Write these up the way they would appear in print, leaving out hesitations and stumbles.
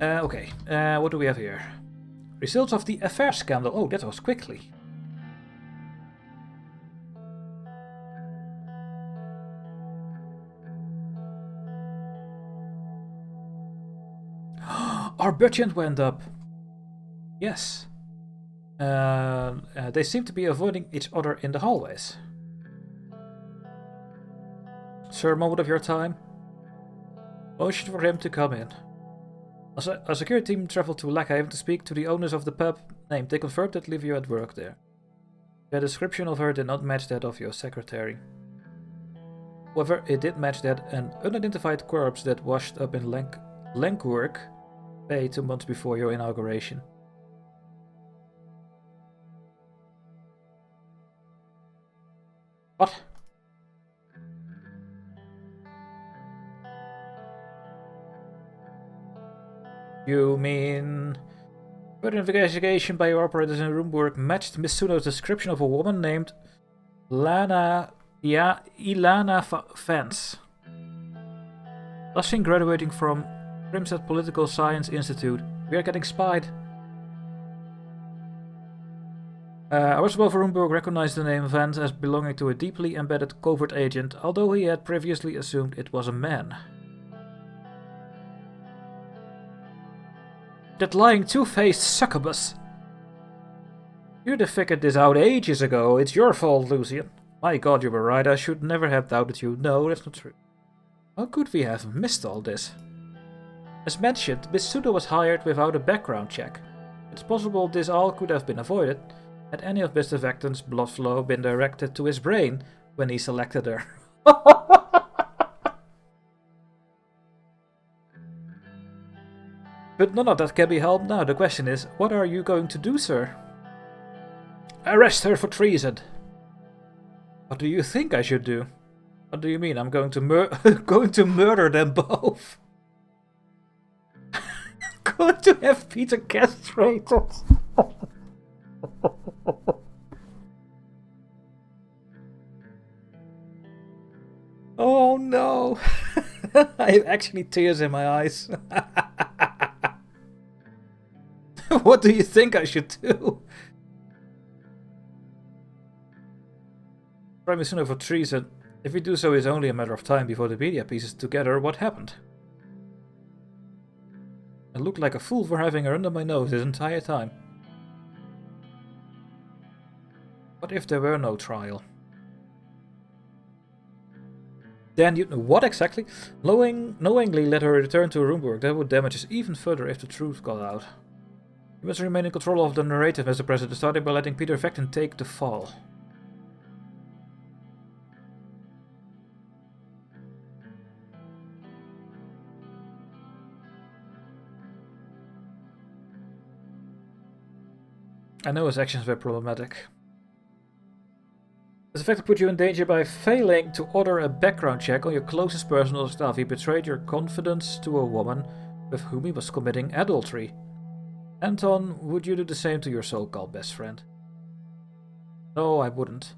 Okay, what do we have here? Results of the affair scandal. Oh, that was quickly. Our budget went up. Yes. They seem to be avoiding each other in the hallways. Sir, moment of your time. Motion for him to come in. A security team traveled to Lackhaven to speak to the owners of the pub named. They confirmed that Livia had worked there. The description of her did not match that of your secretary. However, it did match that an unidentified corpse that washed up in Rumburg Bay 2 months before your inauguration. What? You mean... Further investigation by your operators in Rumburg matched Miss Suno's description of a woman named Ilana Vance. Last seen graduating from Crimson Political Science Institute. We are getting spied. Our for Rumburg recognized the name Vance as belonging to a deeply embedded covert agent, although he had previously assumed it was a man. That lying two-faced succubus. You'd have figured this out ages ago. It's your fault, Lucian. My god, you were right. I should never have doubted you. No, that's not true. How could we have missed all this? As mentioned, Miss Sudo was hired without a background check. It's possible this all could have been avoided had any of Mr. Vecton's blood flow been directed to his brain when he selected her. But none of that can be helped now. The question is, what are you going to do, sir? Arrest her for treason. What do you think I should do? What do you mean? I'm going to murder them both. Going to have Peter castrated. Oh no. I have actually tears in my eyes. What do you think I should do? Try me sooner for treason. If we do so, it's only a matter of time before the media pieces together what happened. I looked like a fool for having her under my nose this entire time. What if there were no trial? Then you... What exactly? Knowingly let her return to Rumburg. That would damage us even further if the truth got out. You must remain in control of the narrative, Mr. President, starting by letting Peter Vecton take the fall. I know his actions were problematic. This effect put you in danger by failing to order a background check on your closest personal staff. He betrayed your confidence to a woman with whom he was committing adultery. Anton, would you do the same to your so-called best friend? No, I wouldn't.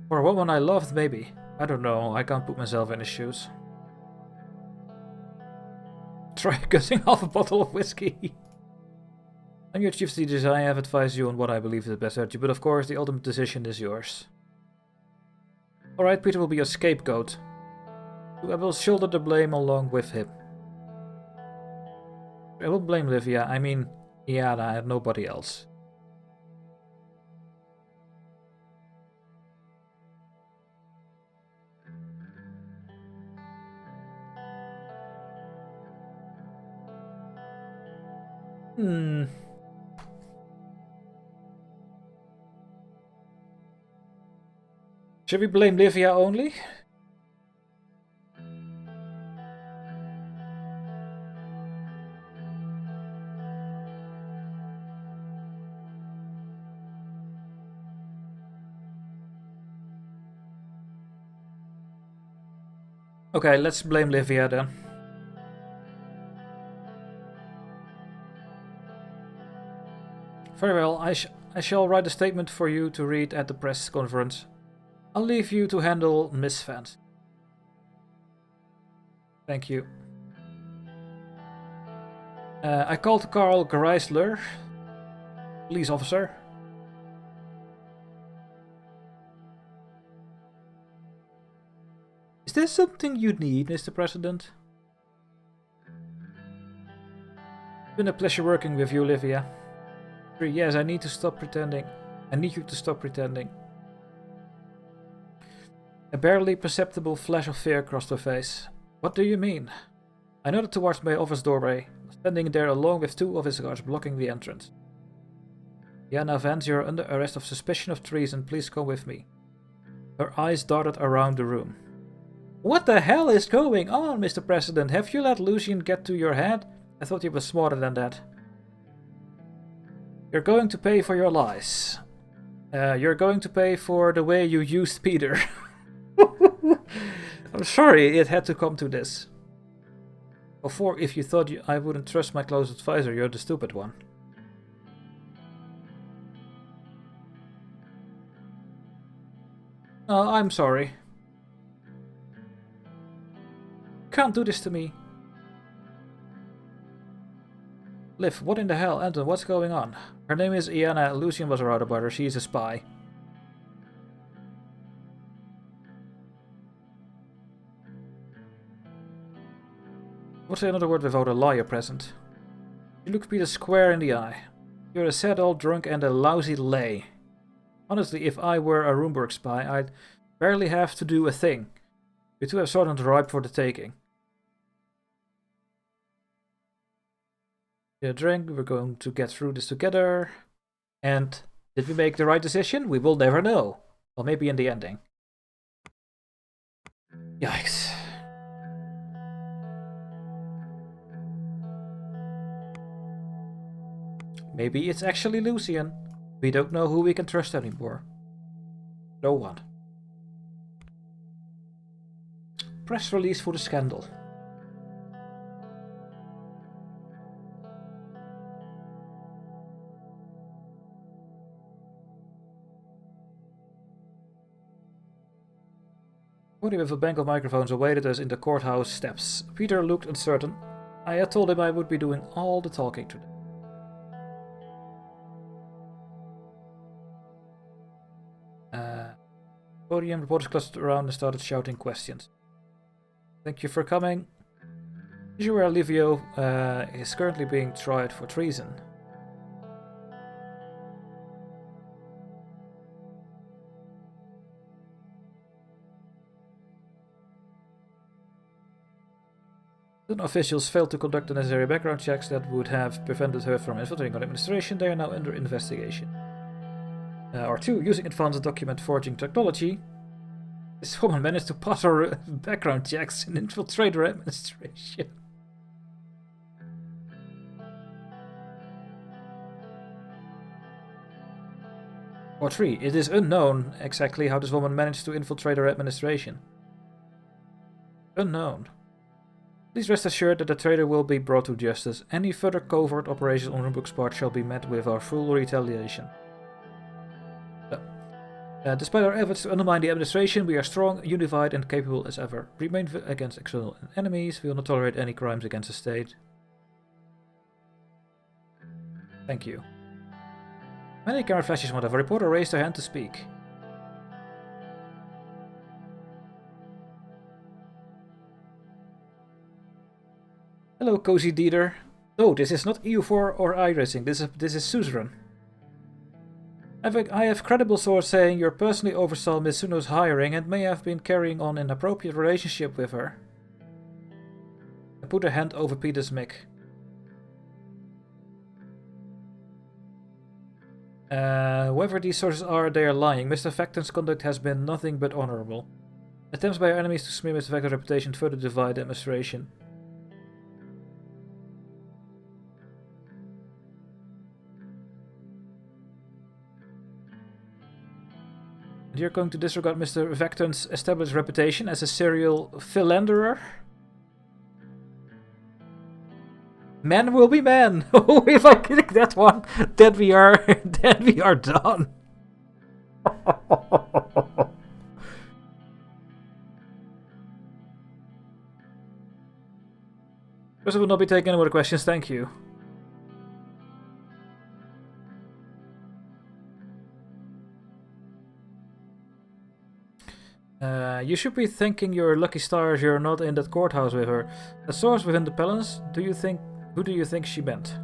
For a woman I loved, maybe. I don't know, I can't put myself in his shoes. Try guessing half a bottle of whiskey. I'm your chief strategist. I have advised you on what I believe is the best strategy, but of course the ultimate decision is yours. Alright, Peter will be your scapegoat. I will shoulder the blame along with him. I won't blame Livia, I mean Iana and nobody else. Should we blame Livia only? Okay, let's blame Livia then. Very well, I shall write a statement for you to read at the press conference. I'll leave you to handle Miss Vance. Thank you. I called Carl Greisler, police officer. Is this something you need, Mr. President? It's been a pleasure working with you, Olivia. Yes, I need to stop pretending. I need you to stop pretending. A barely perceptible flash of fear crossed her face. What do you mean? I nodded towards my office doorway, standing there along with 2 of his guards blocking the entrance. Diana Vance, you are under arrest of suspicion of treason. Please come with me. Her eyes darted around the room. What the hell is going on, Mr. President? Have you let Lucian get to your head? I thought you were smarter than that. You're going to pay for your lies. You're going to pay for the way you used Peter. I'm sorry it had to come to this. Before, if you thought I wouldn't trust my close advisor, you're the stupid one. I'm sorry. Can't do this to me. Liv, what in the hell? Anton, what's going on? Her name is Iana. Lucian was right about her. She's a spy. What's another word without a liar present? You look Peter square in the eye. You're a sad old drunk and a lousy lay. Honestly, if I were a Rumburg spy, I'd barely have to do a thing. You two have Sordland ripe for the taking. A drink, we're going to get through this together. And did we make the right decision? We will never know. Well, maybe in the ending. Yikes. Maybe it's actually Lucian. We don't know who we can trust anymore. No one. Press release for the scandal. Somebody with a bank of microphones awaited us in the courthouse steps. Peter looked uncertain. I had told him I would be doing all the talking today. Podium, reporters clustered around and started shouting questions. Thank you for coming. Juror Livio is currently being tried for treason. Certain officials failed to conduct the necessary background checks that would have prevented her from infiltrating our administration. They are now under investigation. Or 2. Using advanced document forging technology, this woman managed to pass her background checks and infiltrate her administration. Or 3. It is unknown exactly how this woman managed to infiltrate her administration. Unknown. Please rest assured that the traitor will be brought to justice. Any further covert operations on Rumburg's part shall be met with our full retaliation. Despite our efforts to undermine the administration, we are strong, unified, and capable as ever. Remain against external enemies. We will not tolerate any crimes against the state. Thank you. Many camera flashes went off. A reporter raised her hand to speak. Hello, Cozy Dieter. No, this is not EU4 or iRacing. This is Suzerain. I have credible source saying you personally oversaw Miss Suno's hiring and may have been carrying on an inappropriate relationship with her. I put a hand over Peter's mic. Whoever these sources are, they are lying. Mr. Vecton's conduct has been nothing but honorable. Attempts by our enemies to smear Mr. Vecton's reputation further divide the administration. And you're going to disregard Mr. Vecton's established reputation as a serial philanderer? Men will be men. Oh, if I click that one, then we are done. First, I will not be taking any more questions. Thank you. You should be thanking your lucky stars you're not in that courthouse with her. A source within the palace, who do you think she meant?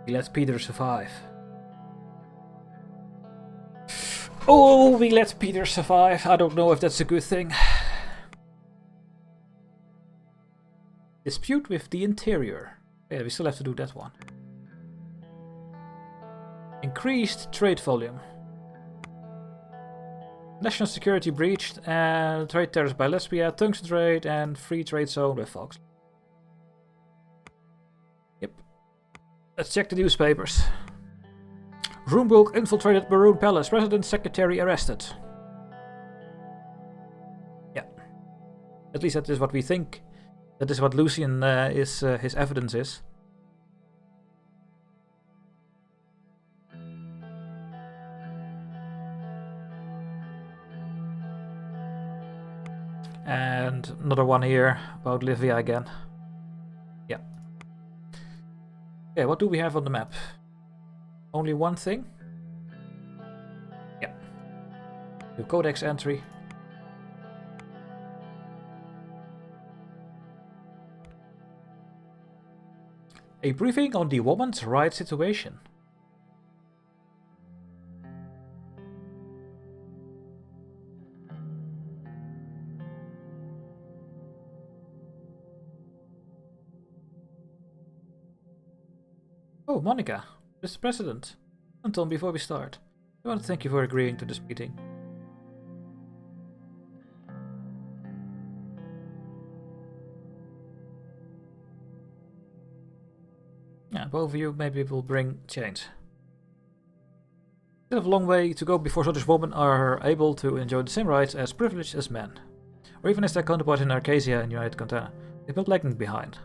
We let Peter survive. Oh, we let Peter survive. I don't know if that's a good thing. Dispute with the interior. Yeah, we still have to do that one. Increased trade volume. National security breached and trade tariffs by Lesbia, tungsten trade and free trade zone with Fox. Yep. Let's check the newspapers. Rumburg infiltrated Maroon Palace. President secretary arrested. Yeah. At least that is what we think. That is what Lucian his evidence is. And another one here about Livia again. Yeah. Okay, what do we have on the map? Only one thing? Yeah. The codex entry. A briefing on the woman's rights situation. Oh, Monica, Mr. President. Anton, before we start, I want to thank you for agreeing to this meeting. Yeah, both of you maybe will bring change. Still have a long way to go before such women are able to enjoy the same rights as privilege as men, or even as their counterparts in Arcasia and United Contana. They've been lagging behind.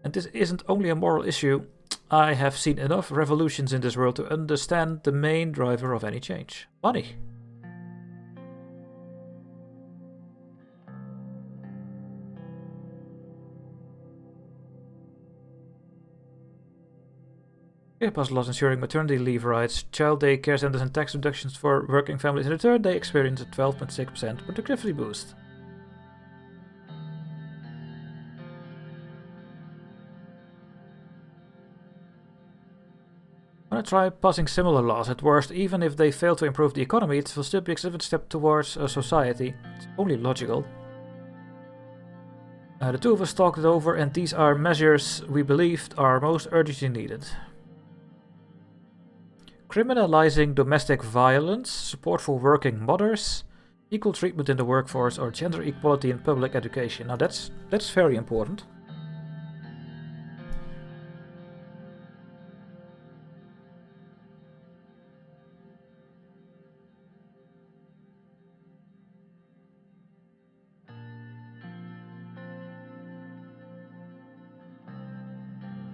And this isn't only a moral issue. I have seen enough revolutions in this world to understand the main driver of any change. Money. It passed laws ensuring maternity leave rights, child day care centers and tax reductions for working families. In return, they experience a 12.6% productivity boost. I'm gonna try passing similar laws. At worst, even if they fail to improve the economy, it will still be a significant step towards a society. It's only logical. The two of us talked it over, and these are measures we believed are most urgently needed. Criminalizing domestic violence, support for working mothers, equal treatment in the workforce, or gender equality in public education. Now that's very important.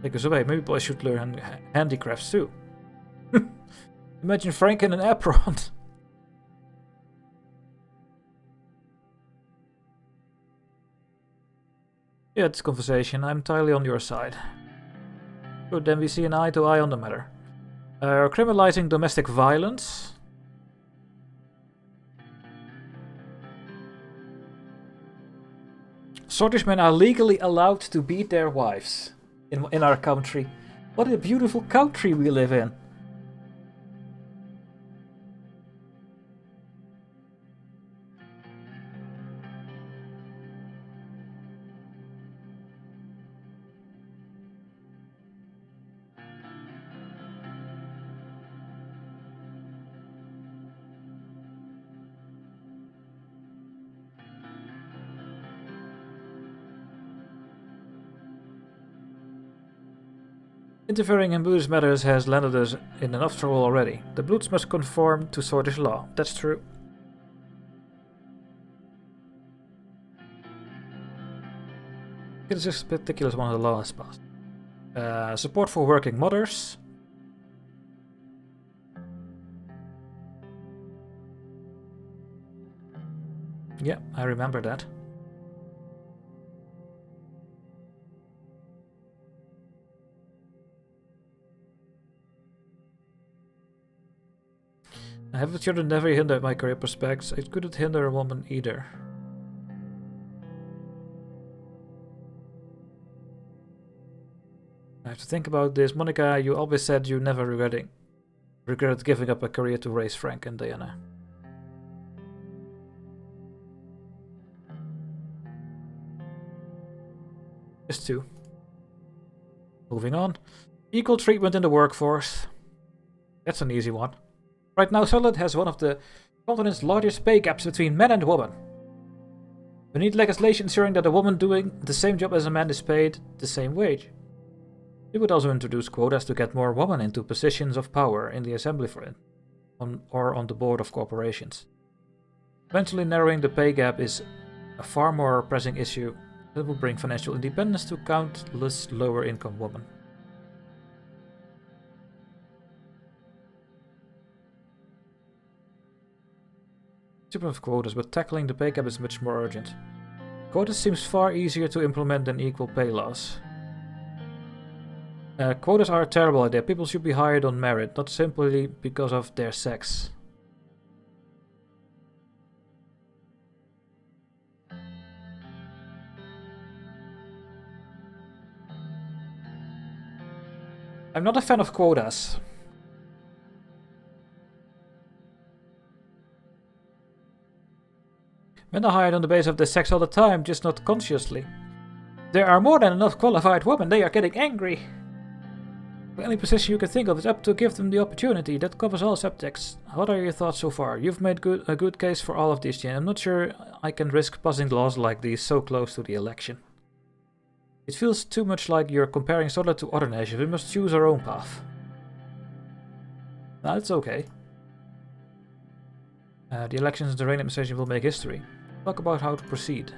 Take us away. Maybe boys should learn handicrafts too. Imagine Frank in an apron. Yeah, it's conversation. I'm entirely on your side. Good, then we see an eye to eye on the matter. Criminalizing domestic violence. Sortish men are legally allowed to beat their wives in our country. What a beautiful country we live in. Interfering in Buddhist matters has landed us in enough trouble already. The Bloods must conform to Sortish law. That's true. This is particular one of the laws passed. Support for working mothers. Yeah, I remember that. Having children never hindered my career prospects. It couldn't hinder a woman either. I have to think about this. Monica, you always said you never regretted giving up a career to raise Frank and Diana. Just two. Moving on. Equal treatment in the workforce. That's an easy one. Right now, Sordland has one of the continent's largest pay gaps between men and women. We need legislation ensuring that a woman doing the same job as a man is paid the same wage. We would also introduce quotas to get more women into positions of power in the assembly or on the board of corporations. Eventually narrowing the pay gap is a far more pressing issue that will bring financial independence to countless lower income women. Super of quotas, but tackling the pay gap is much more urgent. Quotas seems far easier to implement than equal pay laws. Quotas are a terrible idea. People should be hired on merit, not simply because of their sex. I'm not a fan of quotas. Men are hired on the basis of their sex all the time, just not consciously. There are more than enough qualified women, they are getting angry. For any position you can think of, it's up to give them the opportunity. That covers all subjects. What are your thoughts so far? You've made a good case for all of these, Jane. I'm not sure I can risk passing laws like these so close to the election. It feels too much like you're comparing Sordland to other nations. We must choose our own path. Now, it's okay. The elections in the Rayne administration will make history. Talk about how to proceed.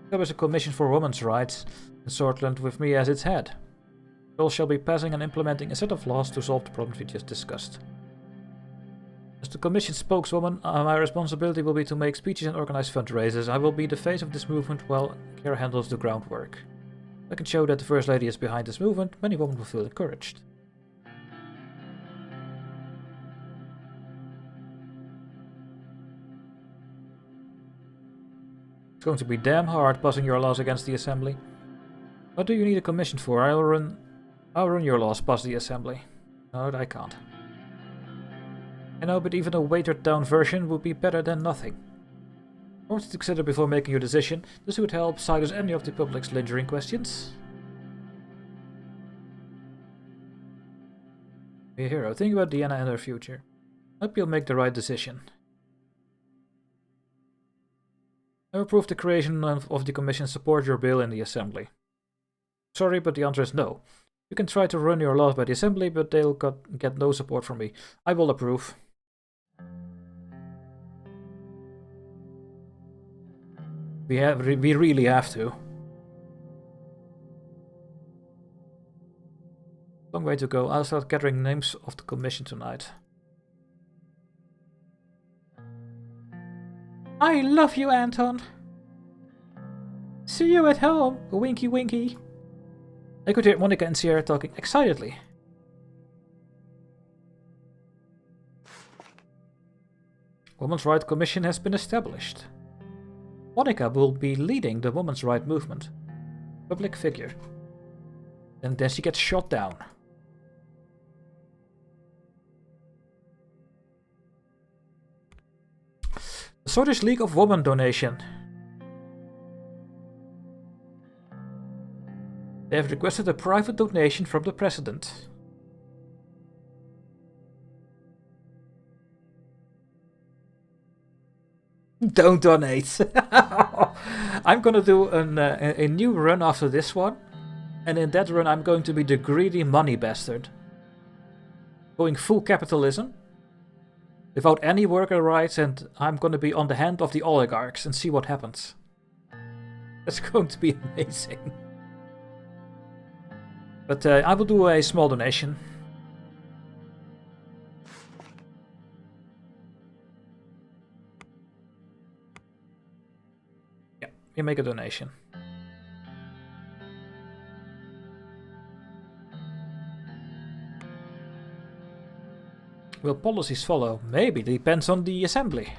There is a commission for women's rights in Sordland with me as its head. Soll shall be passing and implementing a set of laws to solve the problems we just discussed. As the Commission spokeswoman, my responsibility will be to make speeches and organize fundraisers. I will be the face of this movement while Kira handles the groundwork. If I can show that the First Lady is behind this movement, many women will feel encouraged. It's going to be damn hard passing your laws against the Assembly. What do you need a commission for? I'll run your laws past the Assembly. No, I can't. I know, but even a watered down version would be better than nothing. I want you to consider before making your decision. This would help silence any of the public's lingering questions. Be a hero. Think about Diana and her future. Hope you'll make the right decision. I approve the creation of the Commission. Support your bill in the Assembly. Sorry, but the answer is no. You can try to run your laws by the Assembly, but they'll get no support from me. I will approve. We really have to. Long way to go. I'll start gathering names of the Commission tonight. I love you, Anton. See you at home. Winky winky. I could hear Monica and Sierra talking excitedly. Women's Rights Commission has been established. Monica will be leading the women's rights movement. Public figure. And then she gets shot down. The Swedish League of Women donation. They have requested a private donation from the President. Don't donate. I'm gonna do a new run after this one. And in that run I'm going to be the greedy money bastard. Going full capitalism. Without any worker rights, and I'm gonna be on the hand of the oligarchs and see what happens. That's going to be amazing. But I will do a small donation. Yeah, you make a donation. Will policies follow? Maybe, depends on the assembly.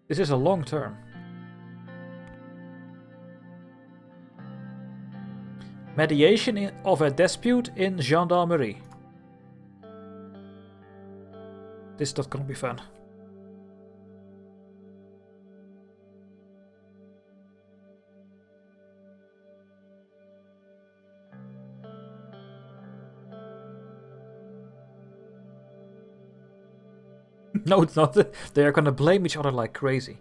This is a long term. Mediation of a dispute in gendarmerie. This is not gonna be fun. No, it's not. They are gonna blame each other like crazy.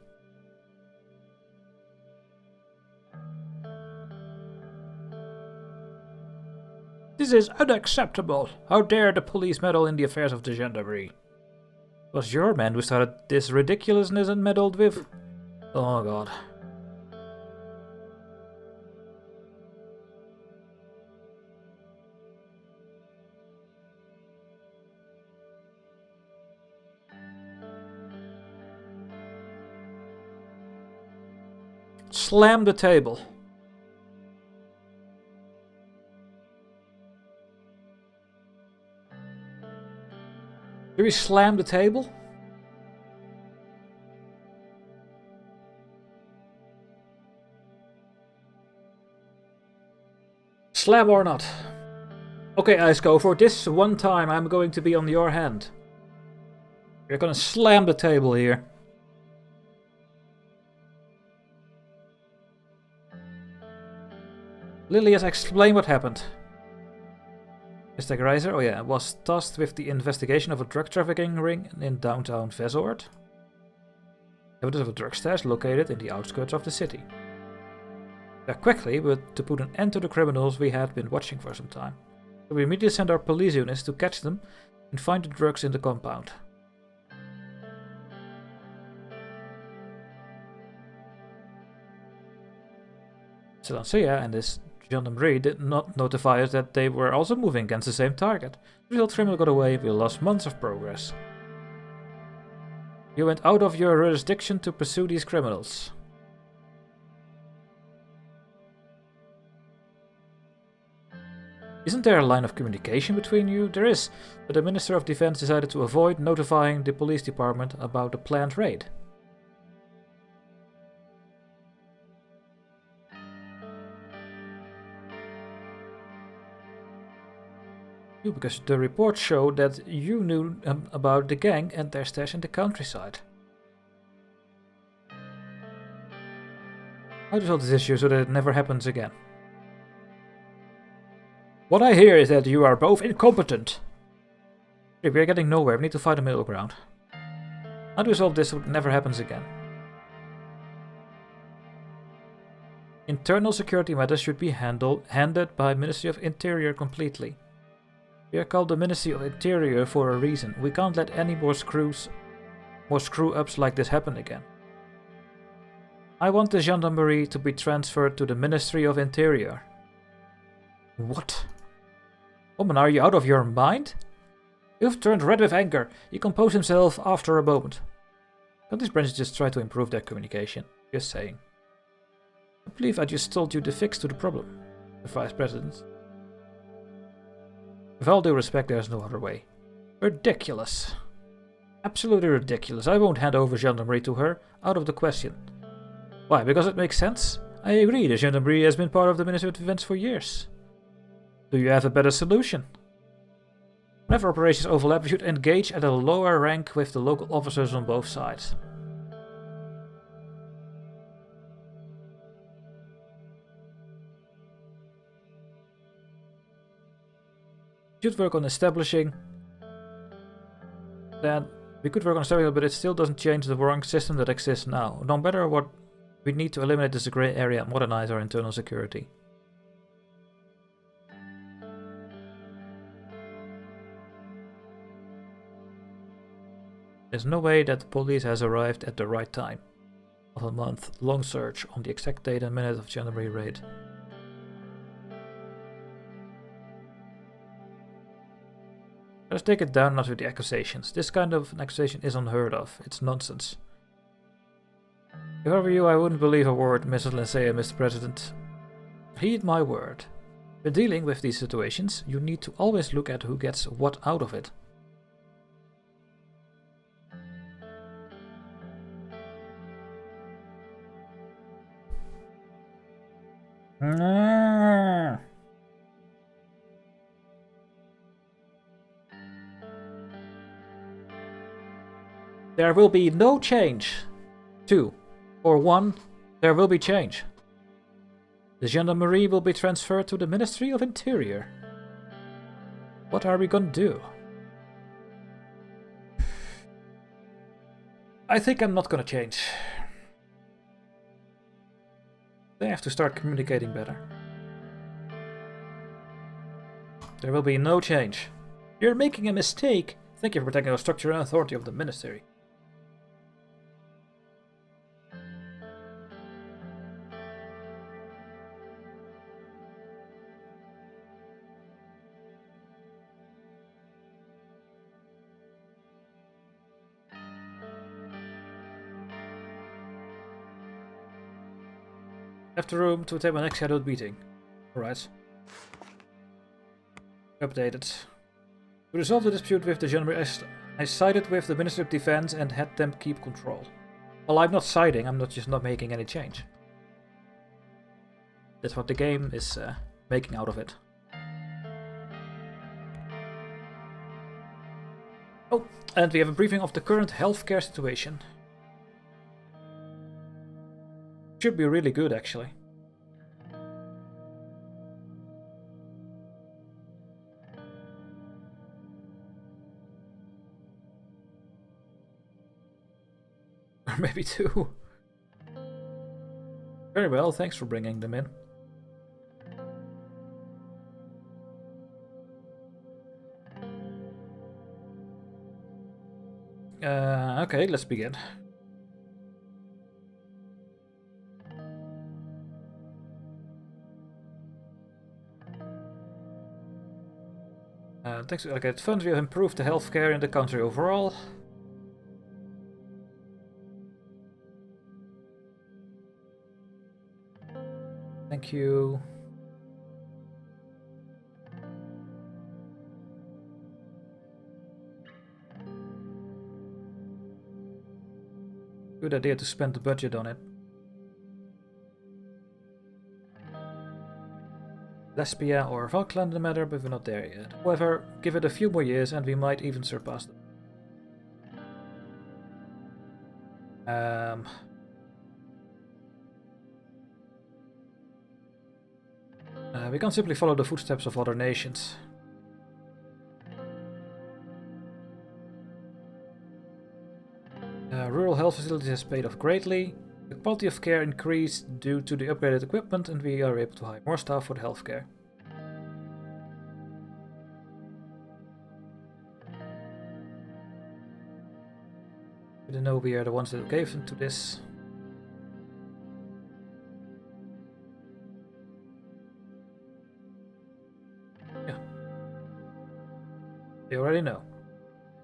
This is unacceptable. How dare the police meddle in the affairs of the gendarmerie? It was your man who started this ridiculousness and meddled with... Oh god. Slam the table. Do we slam the table? Slam or not? Okay, Iceco, for this one time I'm going to be on your hand. We're gonna slam the table here. Lilias, explain what happened. Mr. Greiser, oh yeah, was tasked with the investigation of a drug trafficking ring in downtown Vezort. Evidence of a drug stash located in the outskirts of the city. Quickly, but to put an end to the criminals we had been watching for some time. So we immediately sent our police units to catch them and find the drugs in the compound. Selancia and his gendarmerie did not notify us that they were also moving against the same target. The result, criminal got away, we lost months of progress. You went out of your jurisdiction to pursue these criminals. Isn't there a line of communication between you? There is, but the Minister of Defense decided to avoid notifying the police department about the planned raid. Because the reports showed that you knew about the gang and their stash in the countryside. How to solve this issue so that it never happens again? What I hear is that you are both incompetent. We are getting nowhere, we need to find a middle ground. How to resolve this so it never happens again? Internal security matters should be handled by Ministry of Interior completely. We are called the Ministry of Interior for a reason. We can't let any more screw-ups like this happen again. I want the gendarmerie to be transferred to the Ministry of Interior. What? Woman, are you out of your mind? You've turned red with anger. He composed himself after a moment. Can't these branches just try to improve their communication? Just saying. I believe I just told you the fix to the problem, the Vice President. With all due respect, there's no other way. Ridiculous. Absolutely ridiculous. I won't hand over gendarmerie to her. Out of the question. Why? Because it makes sense? I agree, the gendarmerie has been part of the Ministry of Defense for years. Do you have a better solution? Whenever operations overlap, we should engage at a lower rank with the local officers on both sides. We should work on establishing that. We could work on establishing, but it still doesn't change the wrong system that exists now. No matter what, we need to eliminate this grey area and modernize our internal security. There's no way that the police has arrived at the right time of a month-long search on the exact date and minute of gendarmerie raid. Let's take it down now with the accusations. This kind of an accusation is unheard of. It's nonsense. If I were you, I wouldn't believe a word Mrs. Lincea, Mr. President. Heed my word. When dealing with these situations, you need to always look at who gets what out of it. There will be no change. 2. Or 1. There will be change. The gendarmerie will be transferred to the Ministry of Interior. What are we gonna do? I think I'm not gonna change. They have to start communicating better. There will be no change. You're making a mistake. Thank you for protecting the structure and authority of the Ministry. Left the room to attend my next scheduled meeting. Alright. Updated. To resolve the dispute with the gendarmerie, I sided with the Ministry of Defense and had them keep control. Well, I'm not siding, I'm just not making any change. That's what the game is making out of it. Oh, and we have a briefing of the current healthcare situation. Should be really good, actually. Or maybe 2. Very well, thanks for bringing them in. Okay, let's begin. Thanks to allocated funds, we have improved the healthcare in the country overall. Thank you. Good idea to spend the budget on it. Lesbia or Falkland, the matter, but we're not there yet. However, give it a few more years and we might even surpass them. We can't simply follow the footsteps of other nations. Rural health facilities has paid off greatly. The quality of care increased due to the upgraded equipment, and we are able to hire more staff for the healthcare. We don't know we are the ones that gave them to this. Yeah. They already know.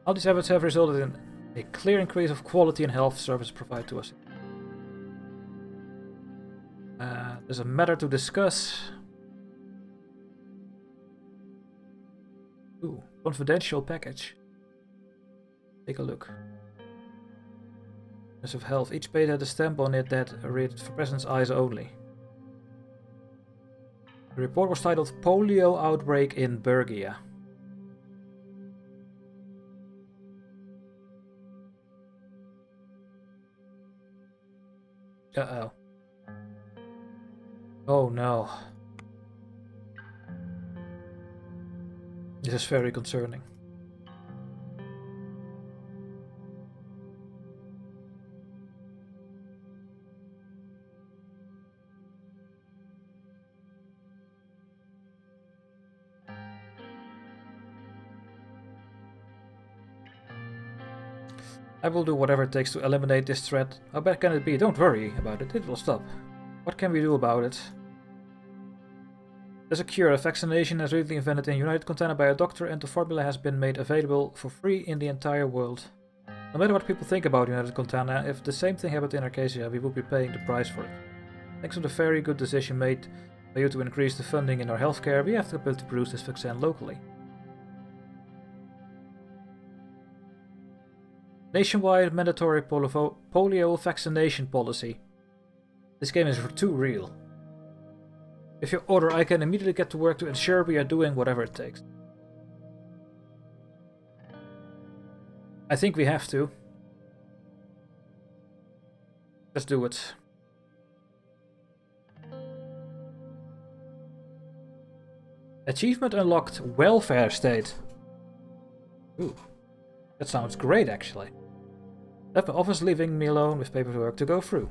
All these efforts have resulted in a clear increase of quality and health service provided to us. There's a matter to discuss. Ooh, confidential package. Take a look. Of health. Each page had a stamp on it that read for President's eyes only. The report was titled Polio Outbreak in Bergia. Uh-oh. Oh no. This is very concerning. I will do whatever it takes to eliminate this threat. How bad can it be? Don't worry about it, it will stop. What can we do about it? There's a cure. A vaccination is recently invented in United Container by a doctor, and the formula has been made available for free in the entire world. No matter what people think about United Container, if the same thing happened in Arcadia, we would be paying the price for it. Thanks to the very good decision made For you to increase the funding in our healthcare, we have to produce this vaccine locally. Nationwide mandatory polio vaccination policy. This game is too real. If you order, I can immediately get to work to ensure we are doing whatever it takes. I think we have to. Let's do it. Achievement unlocked, welfare state. Ooh, that sounds great actually. Left my office, leaving me alone with paperwork to go through.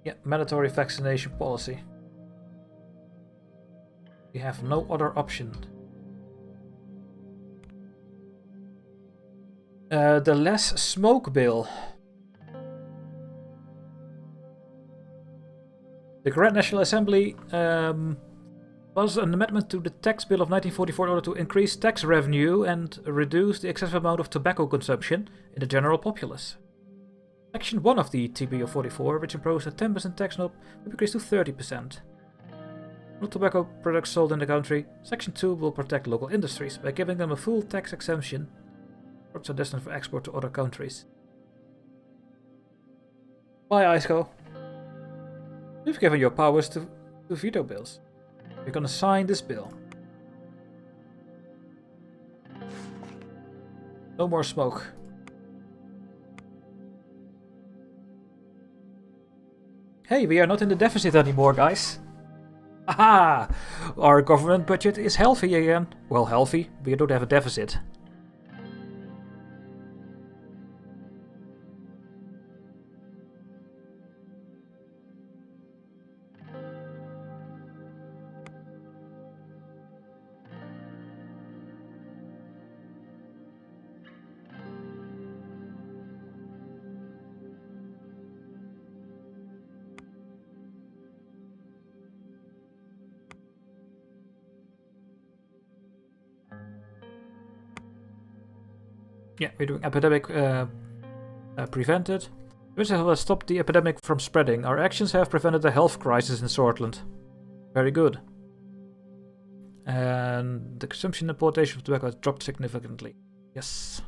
Yeah, mandatory vaccination policy. We have no other option. The less smoke bill. The Grand National Assembly was an amendment to the tax bill of 1944 in order to increase tax revenue and reduce the excessive amount of tobacco consumption in the general populace. Section 1 of the TB of 44, which imposed a 10% tax knob, will increase to 30%. No tobacco products sold in the country. Section 2 will protect local industries by giving them a full tax exemption. Products are destined for export to other countries. Bye, ISCO. You've given your powers to veto bills. You're gonna sign this bill. No more smoke. Hey, we are not in the deficit anymore, guys. Aha! Our government budget is healthy again. Well, healthy. We don't have a deficit. Yeah, we're doing epidemic prevented. Which has stopped the epidemic from spreading. Our actions have prevented a health crisis in Sordland. Very good. And the consumption and importation of tobacco has dropped significantly. Yes.